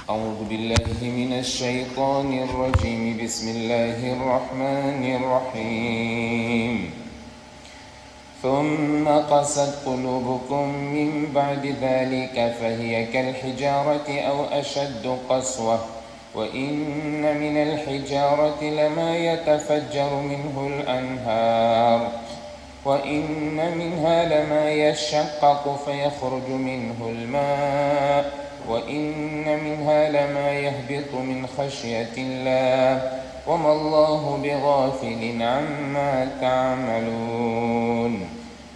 أعوذ بالله من الشيطان الرجيم بسم الله الرحمن الرحيم ثم قست قلوبكم من بعد ذلك فهي كالحجارة أو أشد قسوة وإن من الحجارة لما يتفجر منه الأنهار وإن منها لما يشقق فيخرج منه الماء وإن منها لما يهبط من خشية الله وما الله بغافل عما تعملون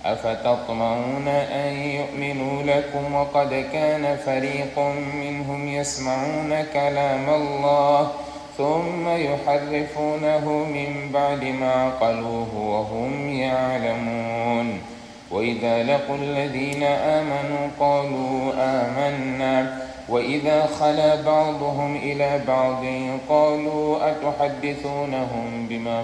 أفتطمعون أن يؤمنوا لكم وقد كان فريق منهم يسمعون كلام الله ثم يحرفونه من بعد ما عقلوه وهم يعلمون وإذا لقوا الذين آمنوا قالوا آمنا وإذا خلا بعضهم إلى بعض قالوا أتحدثونهم بما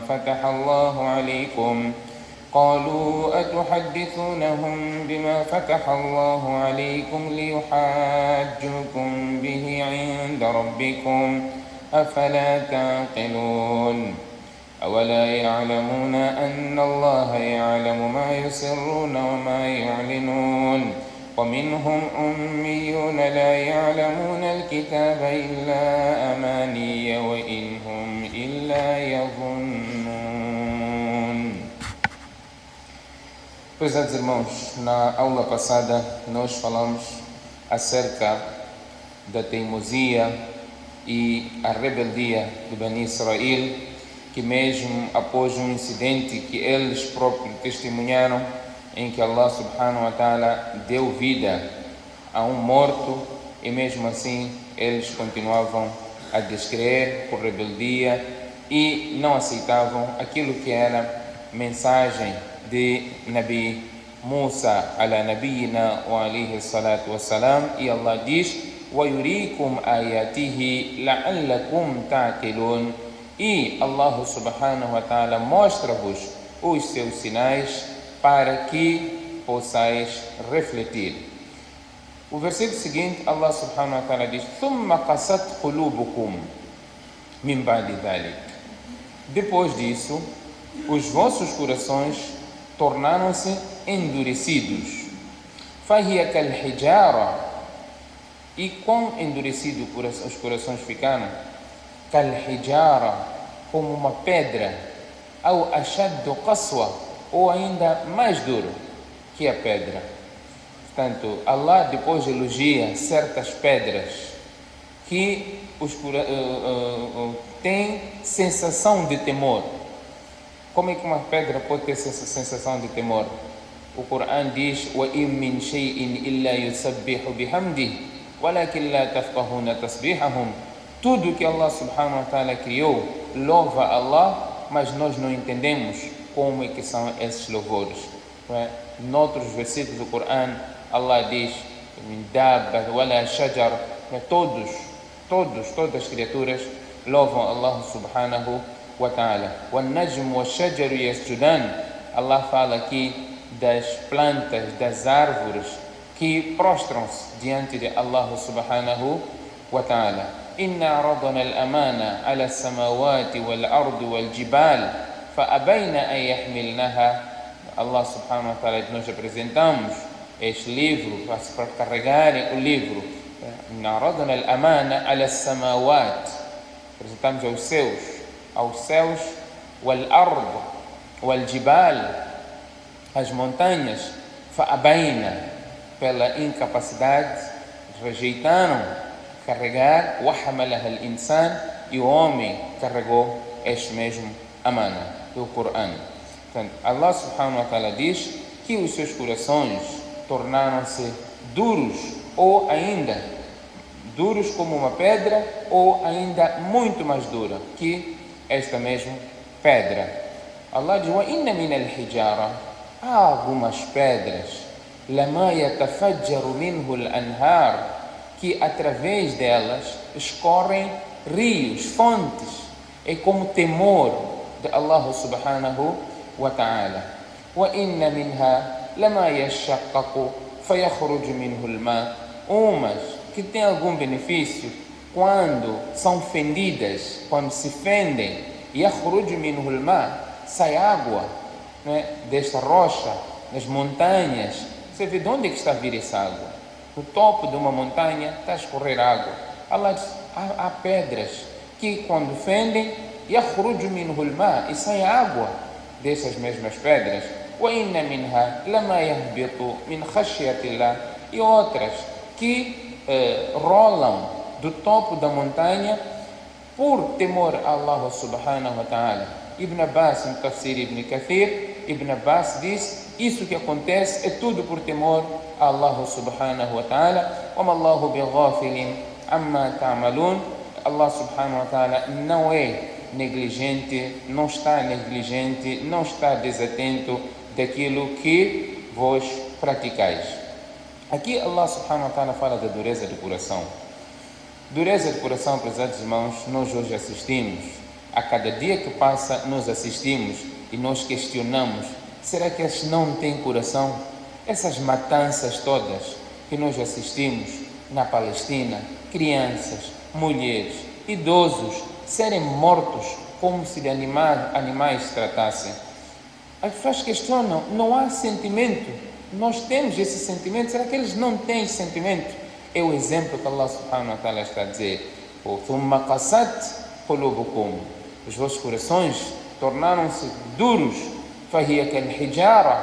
فتح الله عليكم ليحاجوكم به عند ربكم أفلا تعقلون أولا يعلمون أن الله يعلم ما يسرون وما يعلنون ومنهم أميون لا يعلمون الكتاب إلا أماني وإن هم إلا يظنون. Prezados irmãos, na aula passada nós falamos acerca da teimosia e a rebeldia de Bani Israel, que mesmo após um incidente que eles próprios testemunharam, em que Allah subhanahu wa ta'ala deu vida a um morto, e mesmo assim eles continuavam a descrever por rebeldia e não aceitavam aquilo que era mensagem de Nabi Musa ala nabiyina wa alayhi salatu wassalam, e Allah diz: وَيُرِيكُمْ آيَاتِهِ لَعَلَّكُمْ تَعْقِلُونَ, e Allah subhanahu wa ta'ala mostra-vos os seus sinais para que possais refletir. O versículo seguinte, Allah subhanahu wa ta'ala diz: ثُمَّ قَسَتْ قُلُوبُكُمْ مِنْ بَعْدِ ذَلِكَ. Depois disso, os vossos corações tornaram-se endurecidos. فَهِيَ كَالْحِجَارَةِ. E quão endurecidos os corações ficaram? Kal-hijara, como uma pedra, ou ashaddu qaswa, ou ainda mais duro que a pedra. Portanto, Allah depois elogia certas pedras que têm sensação de temor. Como é que uma pedra pode ter essa sensação de temor? O Corão diz: وَإِن مِّن شَيْءٍ إِلَّا يُسَبِّحُ بِحَمْدِهِ وَلَكِنْ لَا تَفْقَهُونَ تَسْبِيحَهُمْ. Tudo que Allah subhanahu wa ta'ala criou louva Allah, mas nós não entendemos como é que são esses louvores. Noutros versículos do Corão, Allah diz: todas as criaturas louvam Allah subhanahu wa ta'ala. وَالنَّجْمُ وَالشَّجَرُ يَسْجُدَانِ. Allah fala aqui das plantas, das árvores que prostram-se diante de Allah subhanahu wa ta'ala. إِنَّا عَرَضْنَا الْأَمَانَةَ عَلَى السَّمَاوَاتِ وَالْأَرْضِ وَالْجِبَالِ فَأَبَيْنَ أَنْ يَحْمِلْنَهَا. Allah subhanahu wa ta'ala, nós apresentamos este livro para carregarem o livro. إِنَّا عَرَضْنَا الْأَمَانَةَ عَلَى السَّمَاوَاتِ. Apresentamos aos céus, وَالْأَرْضِ وَالْجِبَالِ, as montanhas, فَأَبَيْنَ, pela incapacidade, rejeitaram carregar, وَحَمَلَهَا الْإِنسَانِ, e o homem carregou este mesmo amana, o Corão. Portanto, Allah subhanahu wa ta'ala diz que os seus corações tornaram-se duros, ou ainda duros como uma pedra, ou ainda muito mais dura que esta mesma pedra. Allah diz: وَإِنَّ مِنَ الْحِجَارَةِ, há algumas pedras, لَمَا يَتَفَجَّرُ مِنْهُ الْأَنْهَارِ, que através delas escorrem rios, fontes. É como temor de Allah subhanahu wa ta'ala. وَإِنَّ مِنْهَا لَمَا يَشَّقَّقُ فَيَخْرُجُ مِنْهُ الْمَاءُ. Umas que têm algum benefício, quando são fendidas, quando se fendem, يخرج منه الماء, sai água, não é? Desta rocha, das montanhas. Você vê de onde é que está a vir essa água? No topo de uma montanha está a escorrer água. Allah diz, há pedras que quando fendem, يخرج منه الماء, e sai água dessas mesmas pedras. وإن منها لما يهبط من خشية الله, e outras que rolam do topo da montanha por temor a Allah subhanahu wa ta'ala. Ibn Abbas, no Tafsir Ibn Kathir, Ibn Abbas diz, isso que acontece é tudo por temor a Allah subhanahu wa ta'ala. وَمَا اللَّهُ بِغَافِلٍ عَمَّا تَعْمَلُونَ. Allah subhanahu wa ta'ala não é negligente, não está negligente, não está desatento daquilo que vós praticais. Aqui Allah subhanahu wa ta'ala fala da dureza do coração. Dureza de coração, prezados irmãos, nós hoje assistimos. A cada dia que passa, nós assistimos e nós questionamos: será que eles não têm coração? Essas matanças todas que nós assistimos na Palestina, crianças, mulheres, idosos serem mortos como se de animais se tratassem. As pessoas questionam: não há sentimento? Nós temos esse sentimento, será que eles não têm esse sentimento? É o exemplo que Allah subhanahu wa ta'ala está a dizer: ثُمَّ قَسَتْ قُلُوبُكُمْ, os vossos corações tornaram-se duros, فَهِيَ كَالْحِجَارَةِ,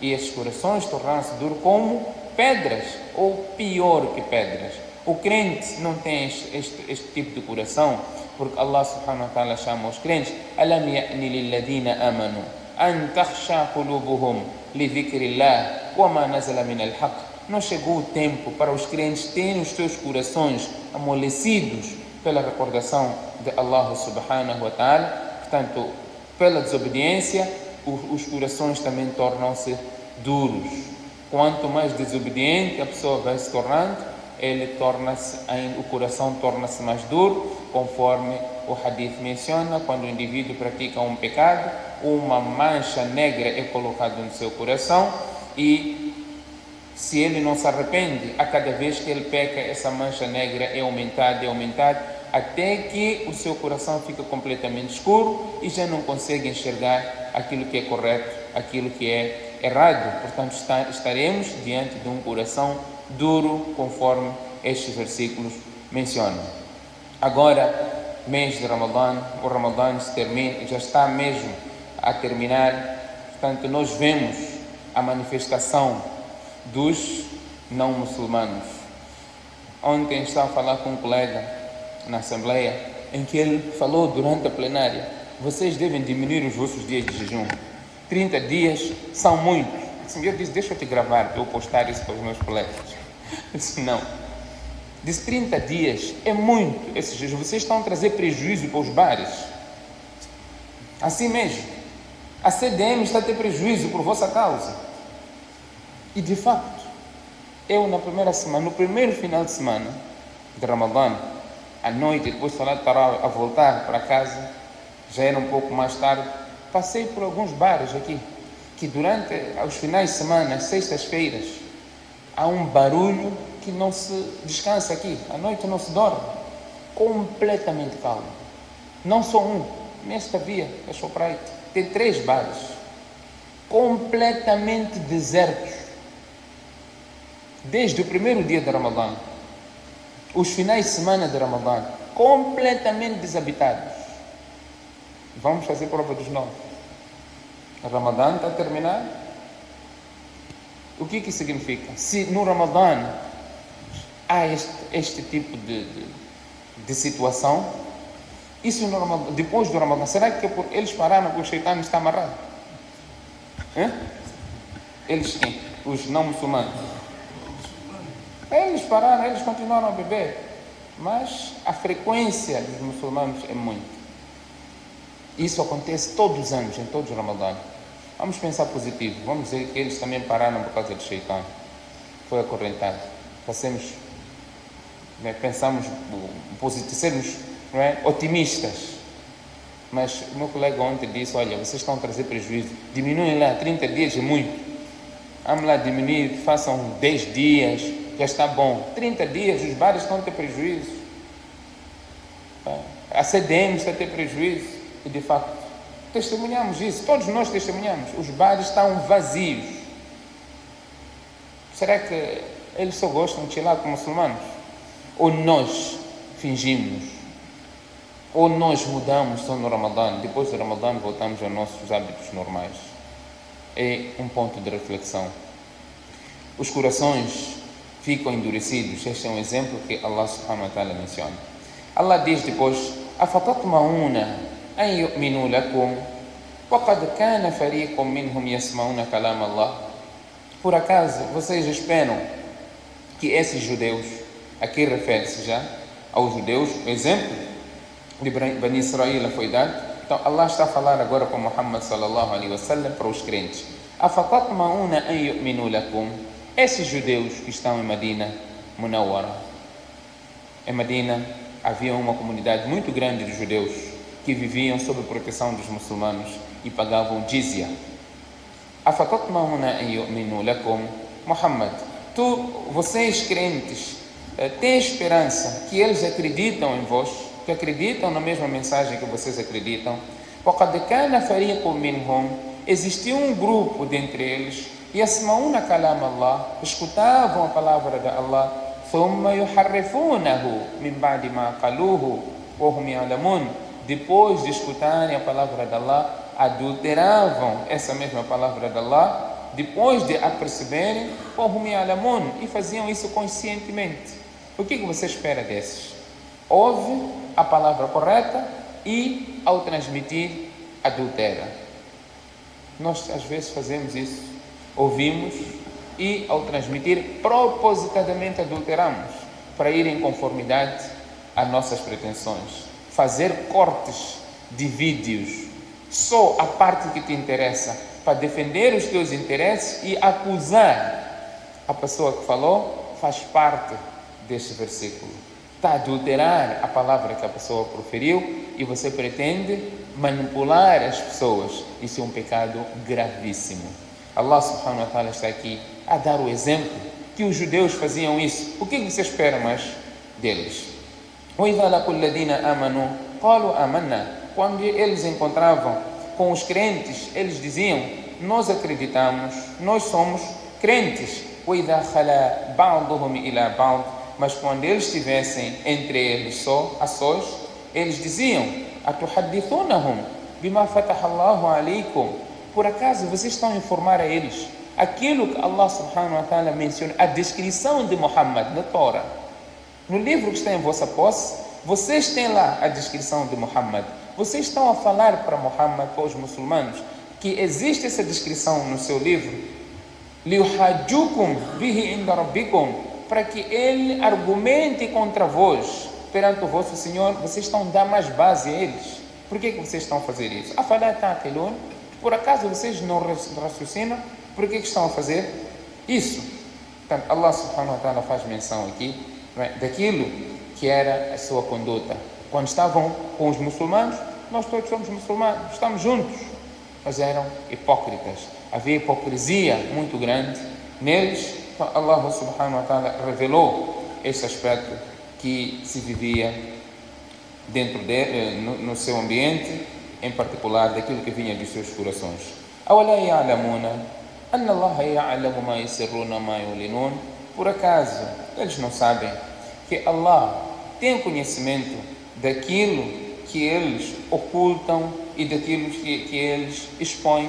e esses corações tornaram-se duros como pedras, ou pior que pedras. O crente não tem este tipo de coração, porque Allah subhanahu wa ta'ala chama os crentes: أَلَمْ يَأْنِ لِلَّذِينَ آمَنُوا أَنْ تَخْشَعَ قُلُوبُهُمْ لِذِكْرِ اللَّهِ وَمَا نَزَلَ مِنَ الْحَقِّ. Não chegou o tempo para os crentes terem os seus corações amolecidos pela recordação de Allah subhanahu wa ta'ala. Portanto, pela desobediência, os corações também tornam-se duros. Quanto mais desobediente a pessoa vai se tornando, o coração torna-se mais duro, conforme o hadith menciona. Quando o indivíduo pratica um pecado, uma mancha negra é colocada no seu coração, e se ele não se arrepende, a cada vez que ele peca, essa mancha negra é aumentada, até que o seu coração fica completamente escuro e já não consegue enxergar aquilo que é correto, aquilo que é errado. Portanto, estaremos diante de um coração duro, conforme estes versículos mencionam. Agora, mês de Ramadã, o Ramadã se termina, já está mesmo a terminar. Portanto, nós vemos a manifestação dos não muçulmanos. Ontem estava a falar com um colega na Assembleia, em que ele falou durante a plenária: vocês devem diminuir os vossos dias de jejum. 30 dias são muitos. O Senhor disse: deixa eu te gravar para eu postar isso para os meus colegas. Eu disse: não. Disse: 30 dias é muito esse jejum. Vocês estão a trazer prejuízo para os bares. Assim mesmo. A CDM está a ter prejuízo por vossa causa. E de facto, eu na primeira semana, no primeiro final de semana de Ramadã, à noite, depois de falar de Tarawih, a voltar para casa, já era um pouco mais tarde, passei por alguns bares aqui, que durante os finais de semana, as sextas-feiras, há um barulho que não se descansa aqui, à noite não se dorme, completamente calmo. Não só um, nesta via, a Shoprite, tem 3 bares, completamente desertos. Desde o primeiro dia de Ramadã, os finais de semana de Ramadã, completamente desabitados. Vamos fazer prova dos 9. O Ramadã está a terminar. O que significa? Se no Ramadã há este tipo de situação, isso no Ramadã, depois do Ramadã, será que eles pararam porque o Shaitã está amarrado? Eles quem? Os não muçulmanos. Eles pararam, eles continuaram a beber, mas a frequência dos muçulmanos é muito. Isso acontece todos os anos, em todos os Ramadã. Vamos pensar positivo, vamos dizer que eles também pararam por causa do Shaitã. Foi acorrentado. Pensamos positivo, sermos otimistas. Mas o meu colega ontem disse: olha, vocês estão a trazer prejuízo, diminuem lá, 30 dias é muito. Vamos lá diminuir, façam 10 dias. Já está bom. 30 dias, os bares estão a ter prejuízo. acedemos a ter prejuízo. E de facto, testemunhamos isso, todos nós testemunhamos. Os bares estão vazios. Será que eles só gostam de chilar com muçulmanos? Ou nós fingimos? Ou nós mudamos só no Ramadã, depois do Ramadã voltamos aos nossos hábitos normais? É um ponto de reflexão. Os corações ficam endurecidos. Este é um exemplo que Allah subhanahu wa ta'ala menciona. Allah diz depois: afatatma'una an yu'minu lakum wa qad kana fariqun minhum yasma'una kalam Allah. Por acaso vocês esperam que esses judeus, aqui refere-se já aos judeus, o exemplo de Bani Israel foi dado. Então Allah está a falar agora para Muhammad sallallahu alaihi wasallam, para os crentes: afatatma'una an yu'minu lakum. Esses judeus que estão em Medina Munawwara, em Medina havia uma comunidade muito grande de judeus que viviam sob a proteção dos muçulmanos e pagavam jizya. Afatatma'una an yu'minu lakum. Muhammad, vocês crentes, têm esperança que eles acreditam em vós, que acreditam na mesma mensagem que vocês acreditam? وَقَدْ كَانَ فَرِيقٌ مِّنْهُمْ. Existiu um grupo dentre eles, يَسْمَعُونَ كَلَامَ اللَّهِ, escutavam a palavra de Allah, ثُمَّ يُحَرِّفُونَهُ مِنْ بَعْدِ مَا قَالُوهُ وَهُمْ يَعْلَمُونَ. Depois de escutarem a palavra de Allah, adulteravam essa mesma palavra de Allah, depois de a perceberem, وَهُمْ يَعْلَمُونَ, e faziam isso conscientemente. O que você espera desses? Ouve a palavra correta e, ao transmitir, adultera. Nós às vezes fazemos isso. Ouvimos e, ao transmitir, propositadamente adulteramos para ir em conformidade às nossas pretensões. Fazer cortes de vídeos, só a parte que te interessa, para defender os teus interesses e acusar a pessoa que falou, faz parte deste versículo. Está a adulterar a palavra que a pessoa proferiu e você pretende manipular as pessoas. Isso é um pecado gravíssimo. Allah subhanahu wa ta'ala está aqui a dar o exemplo que os judeus faziam isso. O que você espera mais deles? وَإِذَا لَقُوا الَّذِينَ آمَنُوا قَالُوا آمَنَّا. Quando eles encontravam com os crentes, eles diziam: nós acreditamos, nós somos crentes. وَإِذَا خَلَا بَعْضُهُمْ إِلَى بَعْضٍ. Mas quando eles estivessem entre eles só, a sós, eles diziam: أَتُحَدِّثُونَهُمْ بِمَا فَتَحَ اللَّهُ عَلَيْكُمْ. Por acaso vocês estão a informar a eles aquilo que Allah subhanahu wa ta'ala menciona, a descrição de Muhammad na Torá. No livro que está em vossa posse, vocês têm lá a descrição de Muhammad. Vocês estão a falar para Muhammad, para os muçulmanos, que existe essa descrição no seu livro, لِيُحَاجُّكُمْ بِهِ عِنْدَ رَبِّكُمْ, para que ele argumente contra vós perante o vosso Senhor. Vocês estão a dar mais base a eles. Por que vocês estão a fazer isso? أَفَلَا تَعْقِلُونَ. Por acaso vocês não raciocinam? Por que estão a fazer isso? Portanto, Allah subhanahu wa ta'ala faz menção aqui, daquilo que era a sua conduta. Quando estavam com os muçulmanos, nós todos somos muçulmanos, estamos juntos, mas eram hipócritas. Havia hipocrisia muito grande neles. Então, Allah subhanahu wa ta'ala revelou esse aspecto que se vivia dentro dele, no seu ambiente, em particular daquilo que vinha dos seus corações. أَوَلَا يَعْلَمُونَ أَنَّ اللَّهَ يَعْلَمُ مَا يُسِرُّونَ مَا يُعْلِنُونَ. Por acaso eles não sabem que Allah tem conhecimento daquilo que eles ocultam e daquilo que eles expõem?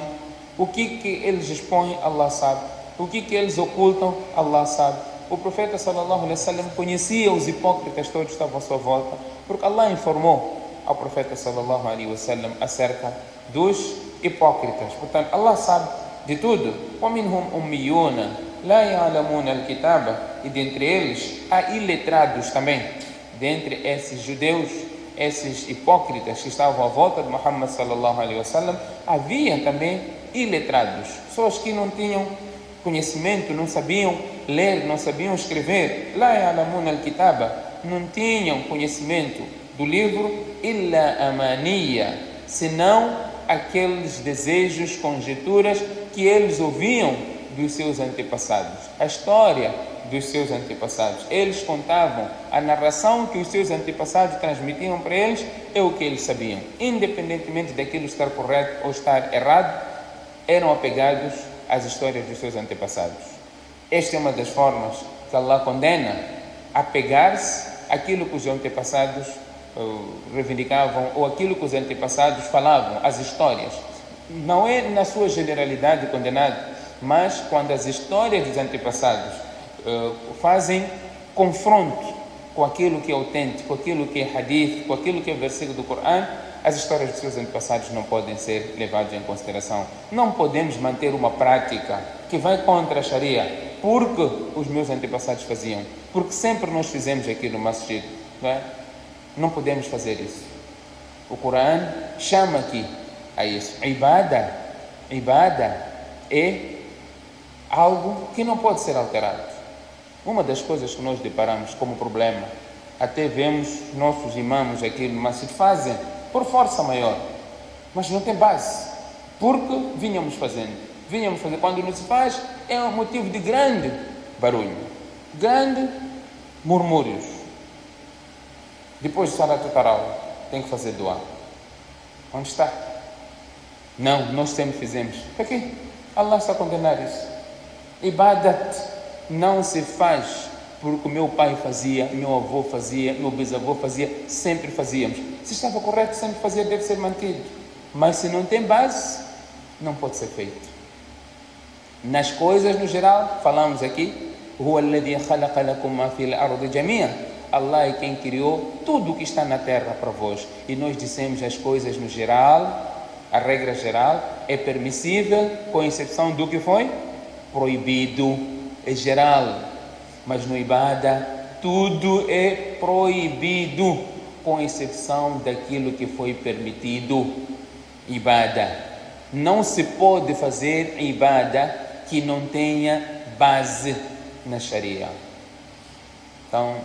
O que eles expõem, Allah sabe. O que eles ocultam, Allah sabe. O profeta sallallahu alaihi wasallam conhecia os hipócritas todos que estavam à sua volta, porque Allah informou ao profeta sallallahu alaihi wasallam acerca dos hipócritas. Portanto, Allah sabe de tudo. وَمِنْهُمْ أُمِّيُّونَ لَا يَعْلَمُونَ الْكِتَابَ. E dentre eles há iletrados também. Dentre esses judeus, esses hipócritas que estavam à volta de Muhammad sallallahu alaihi wasallam, havia também iletrados, pessoas que não tinham conhecimento, não sabiam ler, não sabiam escrever. لَا يَعْلَمُونَ الْكِتَابَ. Não tinham conhecimento do livro, illa amaniya, senão aqueles desejos, conjecturas que eles ouviam dos seus antepassados. A história dos seus antepassados. Eles contavam, a narração que os seus antepassados transmitiam para eles é o que eles sabiam. Independentemente daquilo estar correto ou estar errado, eram apegados às histórias dos seus antepassados. Esta é uma das formas que Allah condena, apegar-se àquilo que os antepassados reivindicavam ou aquilo que os antepassados falavam, as histórias. Não é na sua generalidade condenado, mas quando as histórias dos antepassados fazem confronto com aquilo que é autêntico, com aquilo que é hadith, com aquilo que é versículo do Corão, as histórias dos seus antepassados não podem ser levadas em consideração. Não podemos manter uma prática que vai contra a Sharia, porque os meus antepassados faziam, porque sempre nós fizemos aquilo no masjid, não é? Não podemos fazer isso. O Corão chama aqui a isso. Ibada é algo que não pode ser alterado. Uma das coisas que nós deparamos como problema, até vemos nossos imãs aqui no masjid fazem por força maior, mas não tem base, porque vinhamos fazendo. Quando não se faz, é um motivo de grande barulho, grande murmúrios. Depois de Salat al-Tarawih, tem que fazer dua. Onde está? Não, nós sempre fizemos. Aqui, Allah está a condenar isso. Ibadat não se faz porque meu pai fazia, meu avô fazia, meu bisavô fazia, sempre fazíamos. Se estava correto, sempre fazia, deve ser mantido. Mas se não tem base, não pode ser feito. Nas coisas, no geral, falamos aqui, Allah é quem criou tudo o que está na terra para vós. E nós dissemos as coisas no geral, a regra geral, é permissível, com exceção do que foi proibido, é geral. Mas no Ibada, tudo é proibido, com exceção daquilo que foi permitido. Ibada. Não se pode fazer Ibada que não tenha base na Sharia. Então,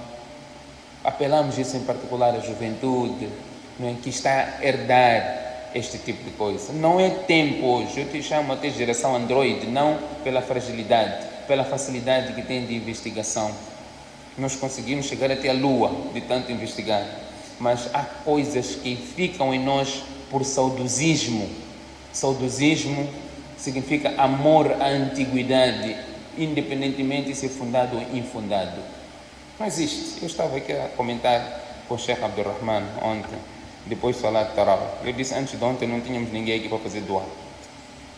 apelamos isso em particular à juventude, não é, que está a herdar este tipo de coisa. Não é tempo hoje, eu te chamo até geração Android, não pela fragilidade, pela facilidade que tem de investigação. Nós conseguimos chegar até a Lua de tanto investigar, mas há coisas que ficam em nós por saudosismo. Saudosismo significa amor à antiguidade, independentemente de ser fundado ou infundado. Não existe. Eu estava aqui a comentar com o Sheikh Abdurrahman ontem, depois de Salat al-Tarawih. Eu disse antes de ontem não tínhamos ninguém aqui para fazer dua.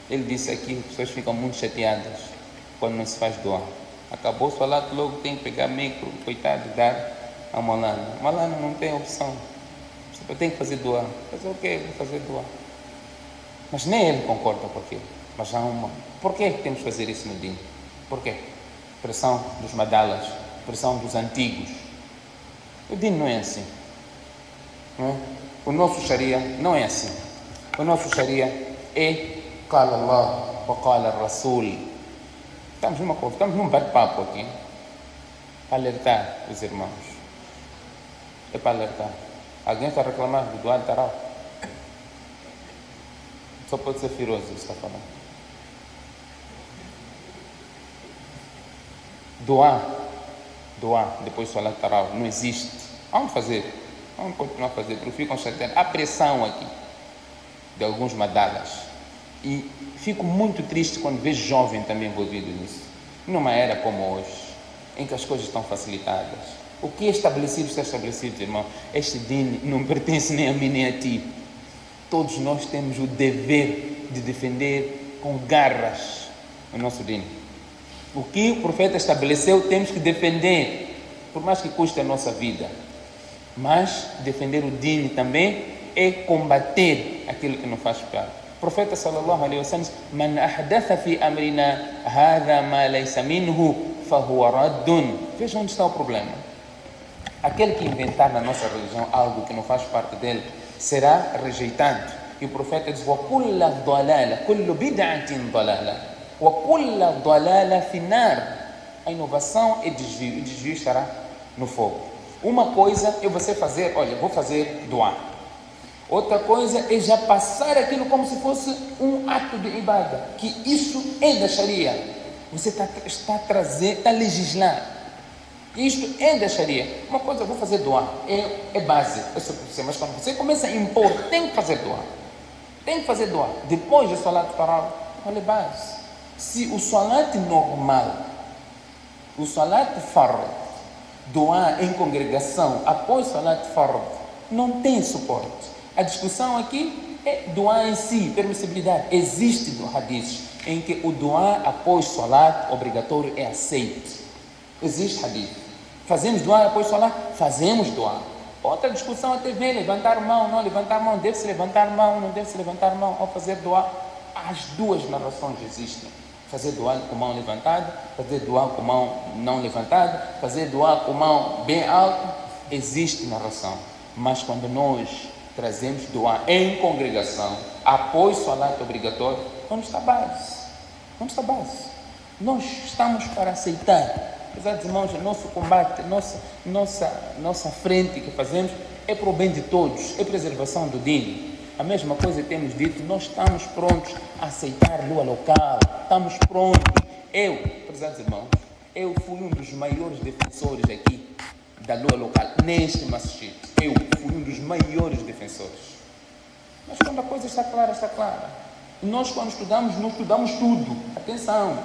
Ele disse aqui que as pessoas ficam muito chateadas quando não se faz dua. Acabou o Salat, logo tem que pegar micro, coitado, dar a Malana. Malana não tem opção. Você tem que fazer dua. Fazer o quê? Vou fazer dua. Mas nem ele concorda com aquilo. Mas há uma. Por que temos que fazer isso no Deen? Por quê? Pressão dos madalas, pressão dos antigos. O Deen não é assim. Não é? O nosso Sharia não é assim. O nosso Sharia é Qala Allah wa Qala Rasul. Estamos num bate-papo aqui. Para alertar os irmãos. É para alertar. Alguém está a reclamar do Dua al-Tarawih? Só pode ser Firoz, está falando. Dua, depois de Salat al-Tarawih, não existe. Vamos continuar a fazer, porque ficam chateados. Há pressão aqui de alguns madalas. E fico muito triste quando vejo jovem também envolvido nisso. Numa era como hoje, em que as coisas estão facilitadas. O que é estabelecido está estabelecido, irmão. Este Deen não pertence nem a mim nem a ti. Todos nós temos o dever de defender com garras o nosso Deen. O que o profeta estabeleceu temos que defender, por mais que custe a nossa vida. Mas defender o Deen também é combater aquilo que não faz parte. O profeta sallallahu alaihi wasallam diz: "Man ahdatha fi amrina hadha ma laysa minhu fahuwa raddun." Veja onde está o problema. Aquele que inventar na nossa religião algo que não faz parte dele será rejeitado. E o profeta diz: "Wa kullu dalala, kullu bid'atin dalala. Wa kullu dalala fi nar." A inovação é desvio, e desvio estará no fogo. Uma coisa é você fazer, olha, vou fazer dua. Outra coisa é já passar aquilo como se fosse um ato de ibada, que isso é da Sharia. Você está a legislar. Isto é da Sharia. Uma coisa, eu vou fazer doar, é base, mas quando você começa a impor, tem que fazer doar. Tem que fazer doar. Depois do salat tarawih, olha base. Se o salat normal, o salat fard, doar em congregação após o salat fard, não tem suporte. A discussão aqui é doar em si, permissibilidade. Existe hadiths em que o doar após o salat obrigatório é aceito. Existe hadith. Fazemos doar após o salat? Fazemos doar. Outra discussão até vem, levantar mão, não levantar mão, deve-se levantar mão, não deve-se levantar mão ao fazer doar. As duas narrações existem. Fazer doar com mão levantada, fazer doar com mão não levantada, fazer doar com mão bem alta, existe narração. Mas quando nós trazemos doar em congregação, após o salat obrigatório, onde está a base? Onde está a base? Nós estamos para aceitar. Pesados irmãos, nosso combate, nossa frente que fazemos é para o bem de todos, é preservação do din. A mesma coisa que temos dito, nós estamos prontos a aceitar lua local, estamos prontos. Pesados irmãos, eu fui um dos maiores defensores aqui da lua local, neste masjid. Eu fui um dos maiores defensores. Mas quando a coisa está clara, está clara. E nós quando estudamos, não estudamos tudo. Atenção,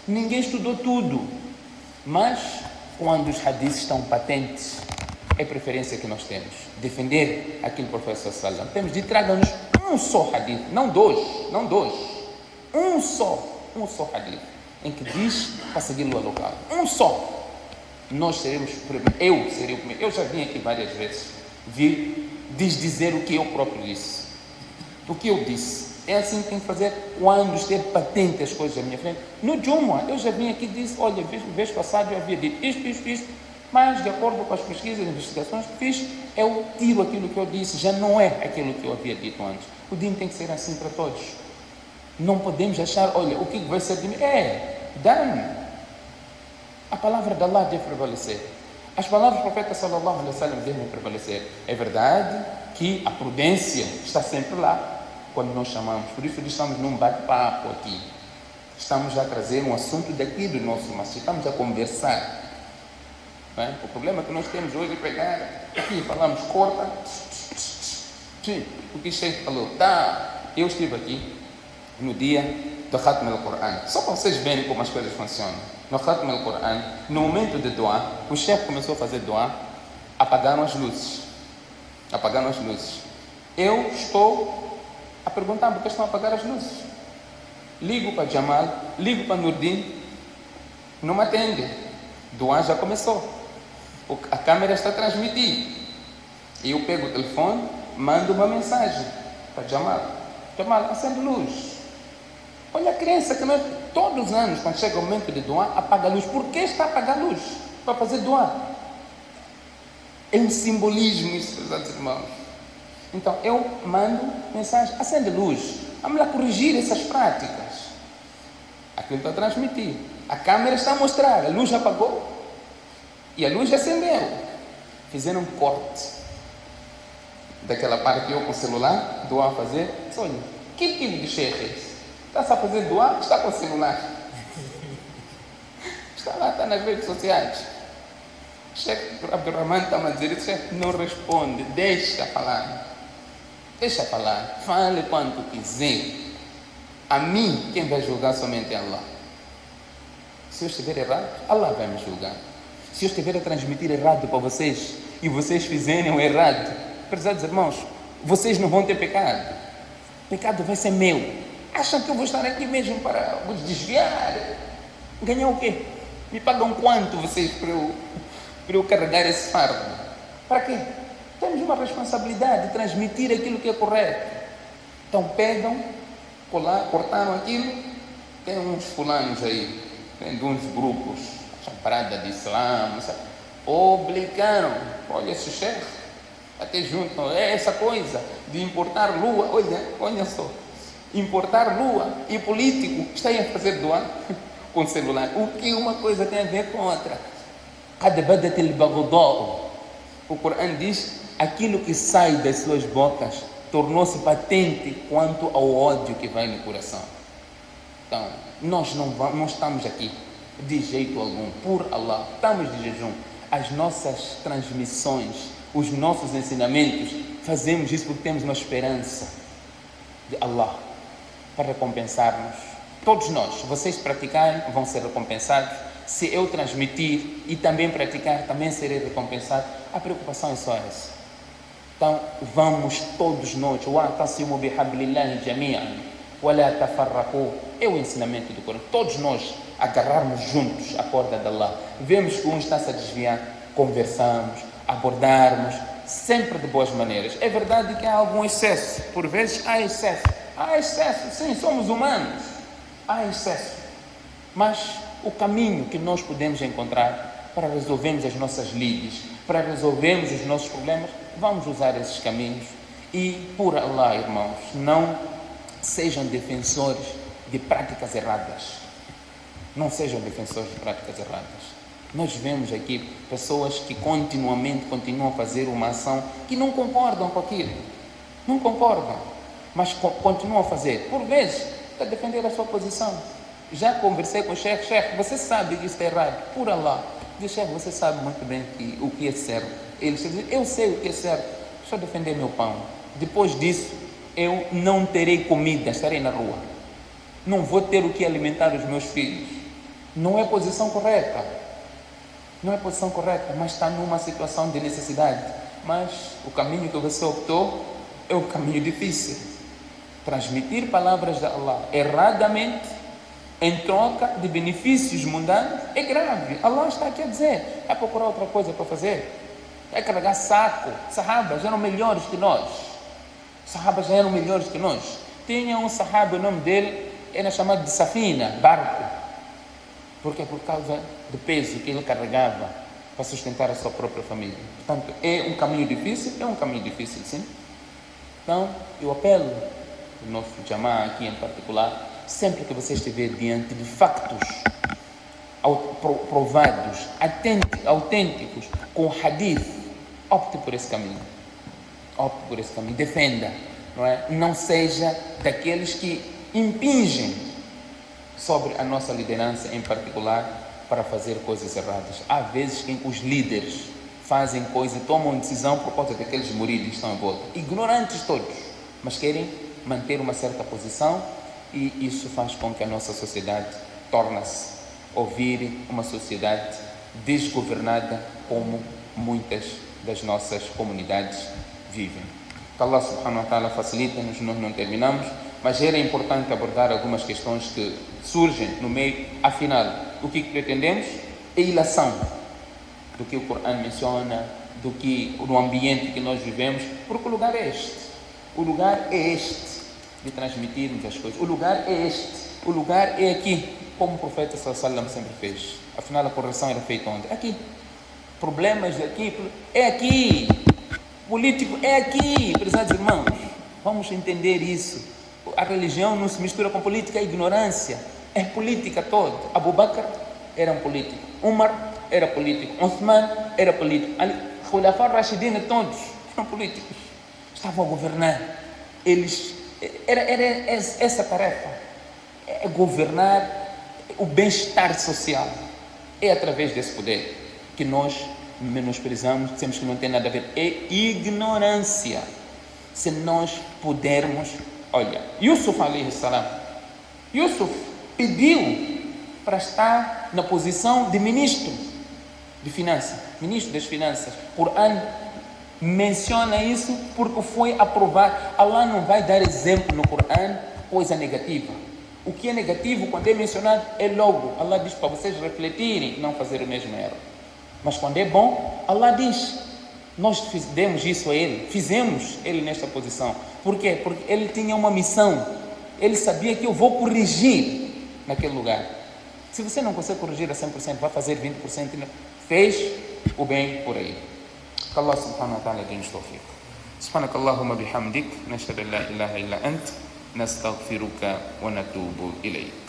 ninguém estudou tudo. Mas, quando os hadiths estão patentes, é a preferência que nós temos. Defender aquilo que o professor Sallam. Temos de traga-nos um só hadith, não dois. Um só hadith, em que diz para seguir o local. Um só. Nós seremos, eu serei o primeiro. Eu já vim aqui várias vezes, dizer o que eu próprio disse. O que eu disse. É assim que tem que fazer quando estiver patente as coisas à minha frente. No Jumu'ah, eu já vim aqui e disse, olha, vez passada eu havia dito isto, mas de acordo com as pesquisas e investigações que fiz, eu tiro aquilo que eu disse, já não é aquilo que eu havia dito antes. O din tem que ser assim para todos. Não podemos achar, olha, o que vai ser de mim? Dá-me. A palavra de Allah deve prevalecer. As palavras do profeta sallallahu alaihi wasallam devem prevalecer. É verdade que a prudência está sempre lá, quando nós chamamos. Por isso estamos num bate-papo aqui. Estamos a trazer um assunto daqui do nosso masjid. Estamos a conversar. Não é? O problema que nós temos hoje é pegar aqui, falamos, corta. Sim, o que o Sheikh falou. Eu estive aqui no dia do Khatm al-Quran. Só para vocês verem como as coisas funcionam. No Khatm al-Quran, no momento de doar, o Sheikh começou a fazer doar, apagaram as luzes. Eu estou a perguntar porque estão a apagar as luzes. Ligo para Jamal, ligo para Nurdin, não me atende. Doar já começou. A câmera está a transmitir. E eu pego o telefone, mando uma mensagem para Jamal. Jamal, acende luz. Olha a crença que nós, todos os anos, quando chega o momento de doar, apaga a luz. Por que está a apagar a luz? Para fazer doar. É um simbolismo isso, meus irmãos. Então, eu mando mensagem, acende luz. Vamos lá corrigir essas práticas. Aquilo está a transmitir. A câmera está a mostrar, a luz apagou e a luz acendeu. Fizeram um corte daquela parte que eu com o celular, doar a fazer. Olha, que tipo de sheikh é esse? Está-se a fazer doar, está com o celular. Está lá, está nas redes sociais. O Sheikh Abdurrahman está a dizer, o Sheikh não responde, deixa falar. Fale quanto quiser. A mim, quem vai julgar somente é Allah. Se eu estiver errado, Allah vai me julgar. Se eu estiver a transmitir errado para vocês e vocês fizerem o errado, prezados irmãos, vocês não vão ter pecado. O pecado vai ser meu. Acham que eu vou estar aqui mesmo para vos desviar? Ganhar o quê? Me pagam quanto vocês para eu carregar esse fardo? Para quê? Temos uma responsabilidade de transmitir aquilo que é correto. Então pegam, cortaram aquilo. Tem uns fulanos aí, tem de uns grupos, chamada de Islã, obrigaram, olha esse chefe, até junto, essa coisa de importar lua, olha só, importar lua e político está aí a fazer doar com celular. O que uma coisa tem a ver com outra? O Corão diz, aquilo que sai das suas bocas tornou-se patente quanto ao ódio que vai no coração. Então, nós não estamos aqui De jeito algum, por Allah. Estamos de jejum. As nossas transmissões, os nossos ensinamentos, fazemos isso porque temos uma esperança de Allah para recompensar-nos. Todos nós, vocês praticarem, vão ser recompensados. Se eu transmitir e também praticar, também serei recompensado. A preocupação é só essa. Então, vamos todos nós, wa'tasimu bihablillahi jami'an wa la tafarraqu. É o ensinamento do Corão. Todos nós agarrarmos juntos a corda de Allah. Vemos que um está -se a desviar, conversamos, abordarmos, sempre de boas maneiras. É verdade que há algum excesso, por vezes há excesso. Há excesso, sim, somos humanos. Há excesso. Mas o caminho que nós podemos encontrar para resolvermos as nossas lides, para resolvermos os nossos problemas, vamos usar esses caminhos. E por Allah, irmãos, não sejam defensores de práticas erradas. Não sejam defensores de práticas erradas. Nós vemos aqui pessoas que continuam a fazer uma ação que não concordam com aquilo. Não concordam, mas continuam a fazer. Por vezes, para defender a sua posição. Já conversei com o chefe, você sabe que isso é errado. Por Allah. Diz, chefe, você sabe muito bem o que é certo. Ele diz, eu sei o que é certo. Deixa eu defender meu pão. Depois disso, eu não terei comida, estarei na rua. Não vou ter o que alimentar os meus filhos. Não é posição correta. Não é posição correta, mas está numa situação de necessidade. Mas o caminho que você optou é um caminho difícil. Transmitir palavras de Allah erradamente, em troca de benefícios mundanos, é grave. Allah está aqui a dizer, é procurar outra coisa para fazer. É carregar saco. Sahabas eram melhores que nós. Sahabas eram melhores que nós. Tinha um sahaba, o nome dele era chamado de Safina, barco. Porque por causa do peso que ele carregava para sustentar a sua própria família. Portanto, é um caminho difícil? É um caminho difícil, sim. Então, eu apelo, o nosso Jamá aqui em particular, sempre que você estiver diante de factos provados, autênticos, com hadith, opte por esse caminho. Opte por esse caminho, defenda, não é? Não seja daqueles que impingem sobre a nossa liderança em particular para fazer coisas erradas. Há vezes em que os líderes fazem coisas, tomam decisão por causa daqueles muridos que estão em volta, ignorantes todos, mas querem manter uma certa posição, e isso faz com que a nossa sociedade torne-se ou vire uma sociedade desgovernada, como muitas das nossas comunidades vivem. Que Allah subhanahu wa ta'ala facilita-nos, nós não terminamos, mas era importante abordar algumas questões que surgem no meio. Afinal, o que pretendemos é ilação do que o Corão menciona, do ambiente que nós vivemos, porque o lugar é este. O lugar é este de transmitirmos as coisas. O lugar é este. O lugar é aqui, como o profeta sallallahu alaihi wasallam sempre fez. Afinal, a correção era feita onde? Aqui. Problemas daqui, é aqui. Político é aqui, prezados irmãos. Vamos entender isso. A religião não se mistura com política, é ignorância. É política toda. Abu Bakr era um político. Umar era político. Uthman era político. Khulafa Rashidin, todos eram políticos. Estavam a governar. Era essa tarefa. É governar o bem-estar social. É através desse poder que nós menosprezamos, dizemos que não tem nada a ver. É ignorância. Se nós pudermos... Olha, Yusuf alayhi salam, Yusuf pediu para estar na posição de ministro de finanças, ministro das finanças. O Corão menciona isso porque foi aprovado. Allah não vai dar exemplo no Corão coisa negativa. O que é negativo, quando é mencionado, é logo. Allah diz para vocês refletirem, não fazer o mesmo erro. Mas quando é bom, Allah diz, nós demos isso a ele, fizemos ele nesta posição. Por quê? Porque ele tinha uma missão. Ele sabia que eu vou corrigir naquele lugar. Se você não consegue corrigir a 100%, vai fazer 20%. Fez o bem por aí. Que Allah subhanahu wa ta'ala dê-nos tawfiq. Subhanaka Allahumma bihamdik, nashhadu an la ilaha illa ant, nastaghfiruka wa natubu ilayk.